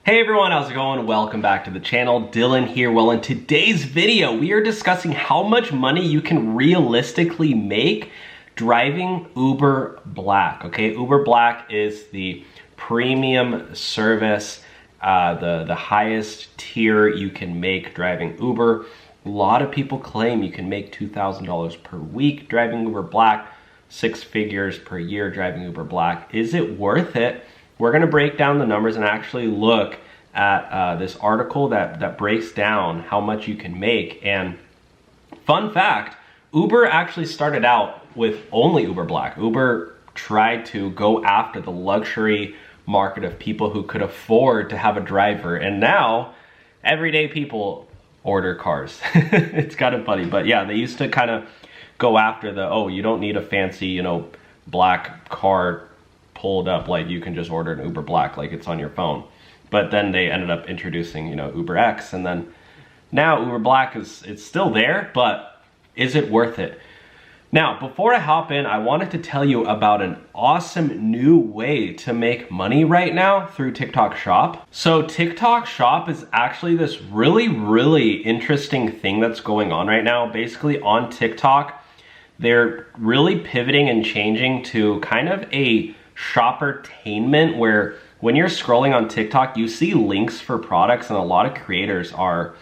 Hey everyone, how's it going? Welcome back to the channel. Dylan here. Well, in today's video, we are discussing how much money you can realistically make driving Uber Black. Okay, Uber Black is the premium service, the highest tier you can make driving Uber. A lot of people claim you can make $2,000 per week driving Uber Black, 6 figures per year driving Uber Black. Is it worth it? We're gonna break down the numbers and actually look at this article that breaks down how much you can make. And fun fact, Uber actually started out with only Uber Black. Uber tried to go after the luxury market of people who could afford to have a driver. And now, everyday people order cars. It's kind of funny, but yeah, they used to kind of go after the, oh, you don't need a fancy, black car pulled up, like you can just order an Uber Black like it's on your phone. But then they ended up introducing, Uber X, and then now Uber Black it's still there, but is it worth it? Now, before I hop in, I wanted to tell you about an awesome new way to make money right now through TikTok Shop. So TikTok Shop is actually this really interesting thing that's going on right now. Basically on TikTok, they're really pivoting and changing to kind of a shoppertainment, where when you're scrolling on TikTok, you see links for products, and a lot of creators are,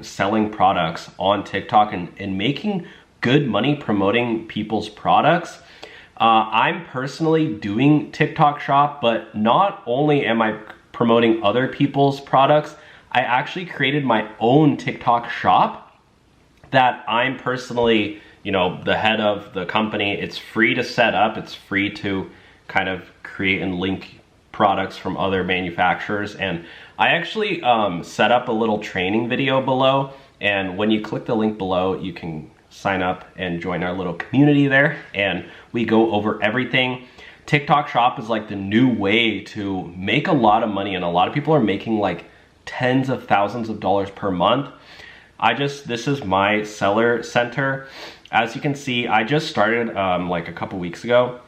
selling products on TikTok and making good money promoting people's products. I'm personally doing TikTok Shop, but not only am I promoting other people's products, I actually created my own TikTok Shop that I'm personally the head of the company. It's free to set up. It's free to kind of create and link products from other manufacturers. And I actually set up a little training video below. And when you click the link below, you can sign up and join our little community there. And we go over everything. TikTok Shop is like the new way to make a lot of money. And a lot of people are making like tens of thousands of dollars per month. This is my seller center. As you can see, I just started like a couple weeks ago.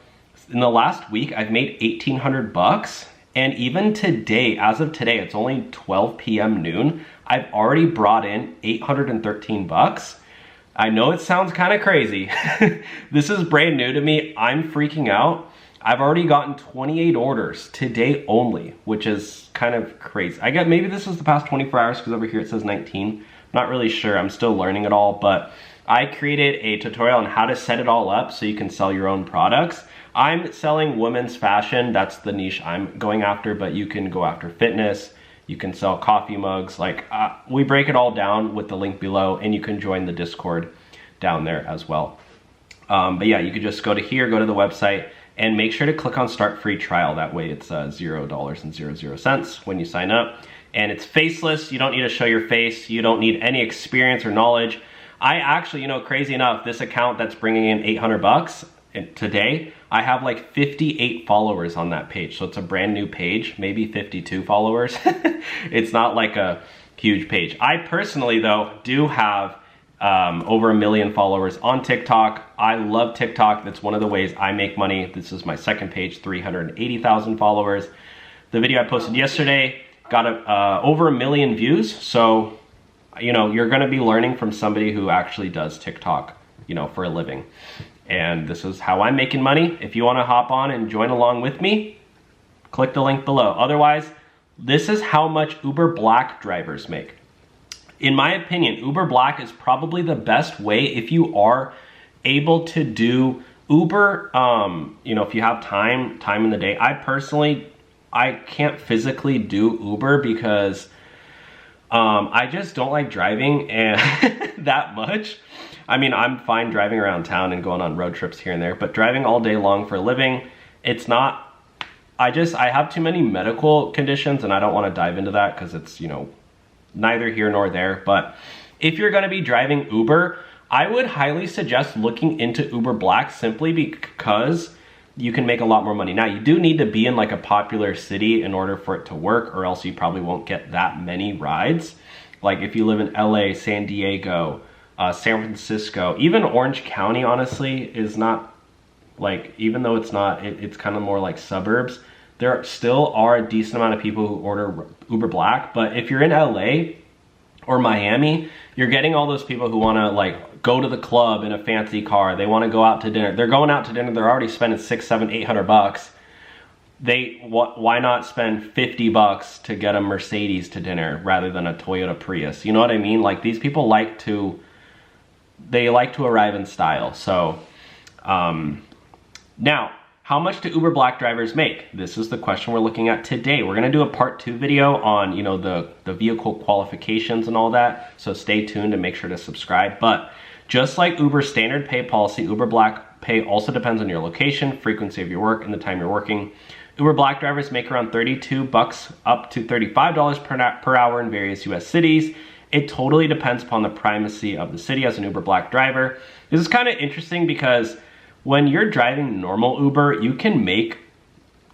In the last week, I've made 1,800 bucks. And even today, as of today, it's only 12 p.m. noon. I've already brought in 813 bucks. I know it sounds kind of crazy. This is brand new to me. I'm freaking out. I've already gotten 28 orders today only, which is kind of crazy. Maybe this is the past 24 hours because over here it says 19. Not really sure. I'm still learning it all, but I created a tutorial on how to set it all up so you can sell your own products. I'm selling women's fashion. That's the niche I'm going after, but you can go after fitness. You can sell coffee mugs. We break it all down with the link below, and you can join the Discord down there as well. But yeah, you could just go to here, go to the website, and make sure to click on start free trial. That way it's $0.00 when you sign up. And it's faceless. You don't need to show your face. You don't need any experience or knowledge. I actually, crazy enough, this account that's bringing in 800 bucks today, I have like 58 followers on that page. So it's a brand new page, maybe 52 followers. It's not like a huge page. I personally, though, do have over 1 million followers on TikTok. I love TikTok. That's one of the ways I make money. This is my second page, 380,000 followers. The video I posted yesterday got over 1 million views. So, you're gonna be learning from somebody who actually does TikTok, for a living. And this is how I'm making money. If you wanna hop on and join along with me, click the link below. Otherwise, this is how much Uber Black drivers make. In my opinion, Uber Black is probably the best way if you are able to do Uber, if you have time in the day. I can't physically do Uber because I just don't like driving and that much. I mean, I'm fine driving around town and going on road trips here and there, but driving all day long for a living, it's not. I have too many medical conditions, and I don't want to dive into that because it's, neither here nor there. But if you're going to be driving Uber, I would highly suggest looking into Uber Black, simply because you can make a lot more money. Now, you do need to be in like a popular city in order for it to work, or else you probably won't get that many rides. Like if you live in LA, San Diego, San Francisco, even Orange County, honestly, is not like, even though it's not, it's kind of more like suburbs. there still are a decent amount of people who order Uber Black, but if you're in LA or Miami, you're getting all those people who wanna like go to the club in a fancy car. They wanna go out to dinner. They're going out to dinner, they're already spending $600, $700, $800. Why not spend $50 to get a Mercedes to dinner rather than a Toyota Prius? You know what I mean? Like these people like to arrive in style. So now, how much do Uber Black drivers make? This is the question we're looking at today. We're gonna do a part 2 video on, you know, the vehicle qualifications and all that. So stay tuned and make sure to subscribe. But just like Uber's standard pay policy, Uber Black pay also depends on your location, frequency of your work, and the time you're working. Uber Black drivers make around $32 up to $35 per hour in various US cities. It totally depends upon the primacy of the city as an Uber Black driver. This is kind of interesting because when you're driving normal Uber, you can make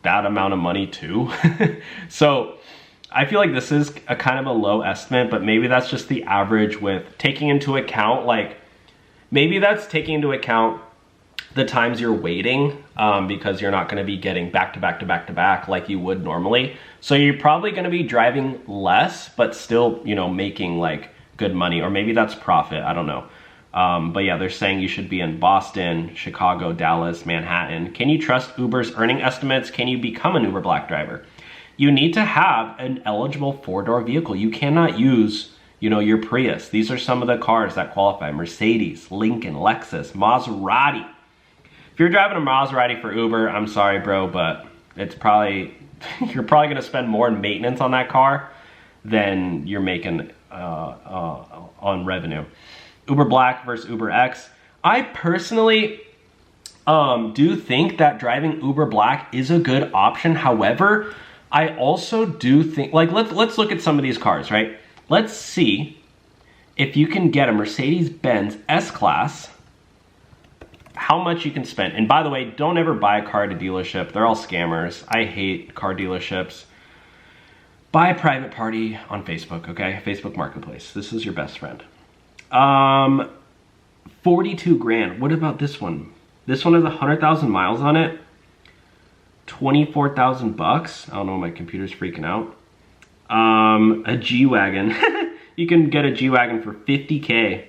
that amount of money too. So I feel like this is a kind of a low estimate, but maybe that's just the average with taking into account, like, maybe that's taking into account the times you're waiting because you're not gonna be getting back to back to back to back like you would normally. So you're probably gonna be driving less, but still, you know, making like good money, or maybe that's profit, I don't know. But yeah, they're saying you should be in Boston, Chicago, Dallas, Manhattan. Can you trust Uber's earning estimates? Can you become an Uber Black driver? You need to have an eligible 4-door vehicle. You cannot use, you know, your Prius. These are some of the cars that qualify: Mercedes, Lincoln, Lexus, Maserati. If you're driving a Maserati for Uber, I'm sorry, bro, but it's probably, you're probably gonna spend more in maintenance on that car than you're making on revenue. Uber Black versus Uber X. I personally do think that driving Uber Black is a good option. However, I also do think, like, let's look at some of these cars, right? Let's see if you can get a Mercedes-Benz S-Class, how much you can spend. And by the way, don't ever buy a car at a dealership. They're all scammers. I hate car dealerships. Buy a private party on Facebook, okay? Facebook Marketplace. This is your best friend. 42 grand. What about this one? This one has 100,000 miles on it. 24,000 bucks. I don't know, my computer's freaking out. A G-Wagon. You can get a G-Wagon for 50K.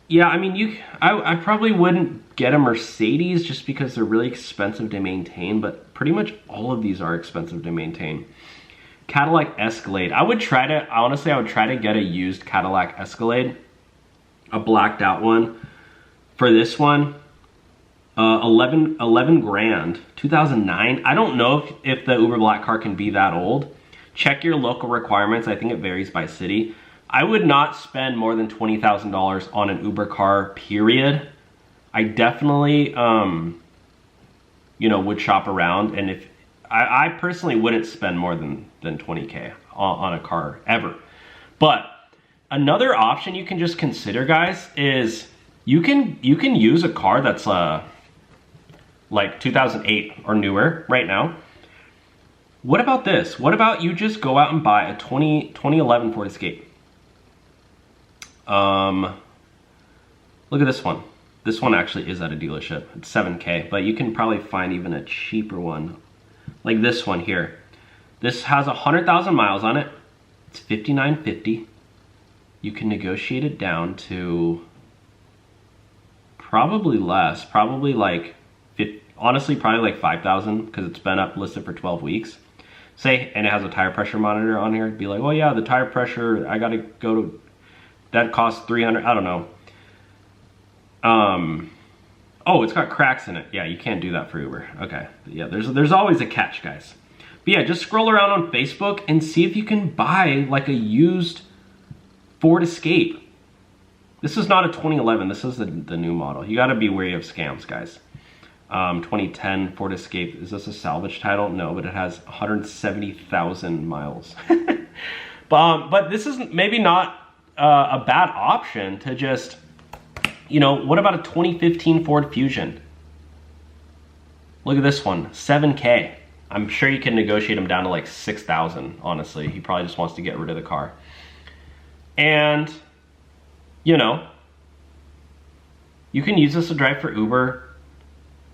Yeah, I mean, I probably wouldn't get a Mercedes just because they're really expensive to maintain, but pretty much all of these are expensive to maintain. Cadillac Escalade. I would try to get a used Cadillac Escalade, a blacked out one. For this one, 11 grand, 2009. I don't know if the Uber Black car can be that old. Check your local requirements. I think it varies by city. I would not spend more than $20,000 on an Uber car, period. I definitely, you know, would shop around, and if I personally wouldn't spend more than 20K on a car ever. But another option you can just consider, guys, is you can use a car that's like 2008 or newer right now. What about this? What about you just go out and buy a 2011 Ford Escape? Look at this one. This one actually is at a dealership. It's 7K, but you can probably find even a cheaper one. Like this one here. This has 100,000 miles on it. It's $59.50. You can negotiate it down to probably less, probably like, honestly, probably like 5,000 because it's been up listed for 12 weeks. Say, and it has a tire pressure monitor on here. It'd be like, oh yeah, the tire pressure, I gotta go to, that costs 300, I don't know. Oh, it's got cracks in it. Yeah, you can't do that for Uber. Okay, yeah, there's always a catch, guys. But yeah, just scroll around on Facebook and see if you can buy like a used Ford Escape. This is not a 2011, this is the new model. You gotta be wary of scams, guys. 2010 Ford Escape, is this a salvage title? No, but it has 170,000 miles. But this is maybe not a bad option to just, you know, what about a 2015 Ford Fusion? Look at this one, 7K. I'm sure you can negotiate him down to like 6,000, honestly. He probably just wants to get rid of the car. And, you know, you can use this to drive for Uber.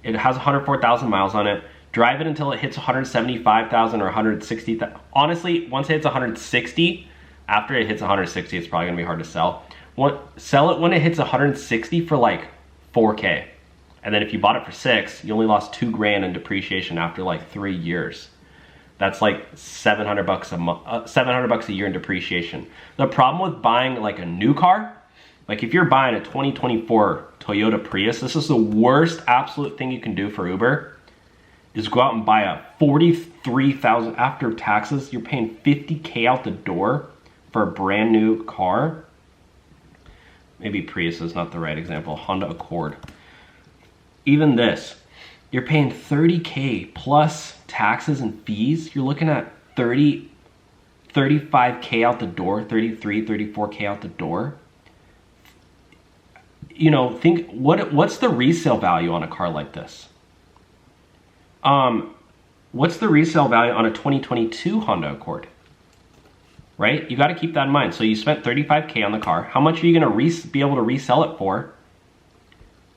It has 104,000 miles on it. drive it until it hits 175,000 or 160,000. Honestly, once it hits 160, after it hits 160, it's probably gonna be hard to sell. Sell it when it hits 160 for like 4K. And then if you bought it for 6, you only lost 2 grand in depreciation after like 3 years. That's like 700 bucks a month, 700 bucks a year in depreciation. The problem with buying like a new car, like if you're buying a 2024 Toyota Prius, this is the worst absolute thing you can do for Uber, is go out and buy a 43,000 after taxes. You're paying 50K out the door for a brand new car. Maybe Prius is not the right example, Honda Accord. Even this, you're paying 30K plus taxes and fees. You're looking at 35K out the door, 33, 34K out the door. You know, think, what's the resale value on a car like this? What's the resale value on a 2022 Honda Accord? Right? You got to keep that in mind. So you spent 35K on the car. How much are you going to be able to resell it for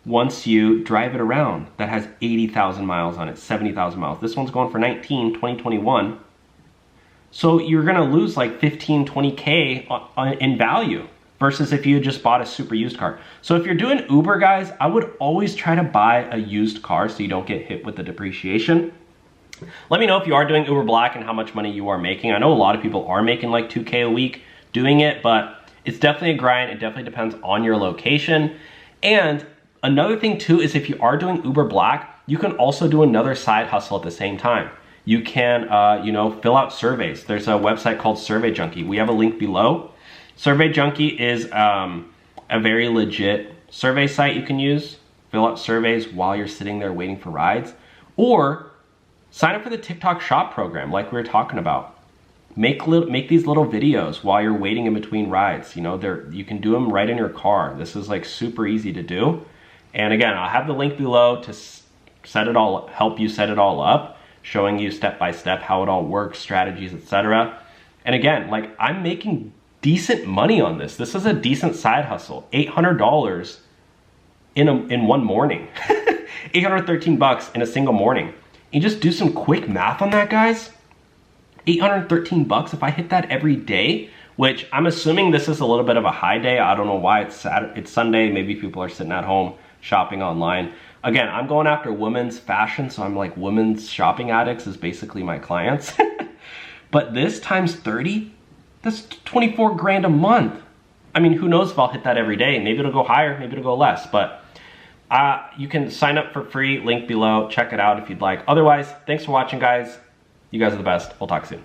once you drive it around? That has 80,000 miles on it, 70,000 miles. This one's going for 19, 2021. So you're going to lose like 15, 20K in value versus if you had just bought a super used car. So if you're doing Uber, guys, I would always try to buy a used car so you don't get hit with the depreciation. Let me know if you are doing Uber Black and how much money you are making. I know a lot of people are making like 2K a week doing it, but it's definitely a grind. It definitely depends on your location. And another thing too is if you are doing Uber Black, you can also do another side hustle at the same time. You can, you know, fill out surveys. There's a website called Survey Junkie. We have a link below. Survey Junkie is a very legit survey site you can use. Fill out surveys while you're sitting there waiting for rides. Or sign up for the Tik Tok Shop program like we were talking about. Make these little videos while you're waiting in between rides. You know, you can do them right in your car. This is like super easy to do. And again, I'll have the link below to help you set it all up, showing you step by step how it all works, strategies, etc. And again, like I'm making decent money on this. This is a decent side hustle. $800 in one morning. 813 bucks in a single morning. You just do some quick math on that, guys. 813 bucks if I hit that every day, which I'm assuming this is a little bit of a high day. I don't know why it's Sunday. Maybe people are sitting at home shopping online. Again, I'm going after women's fashion, so I'm like women's shopping addicts is basically my clients. But this times 30, that's 24 grand a month. I mean, who knows if I'll hit that every day. Maybe it'll go higher, maybe it'll go less, but you can sign up for free, link below, check it out if you'd like. Otherwise, thanks for watching, guys. You guys are the best. We'll talk soon.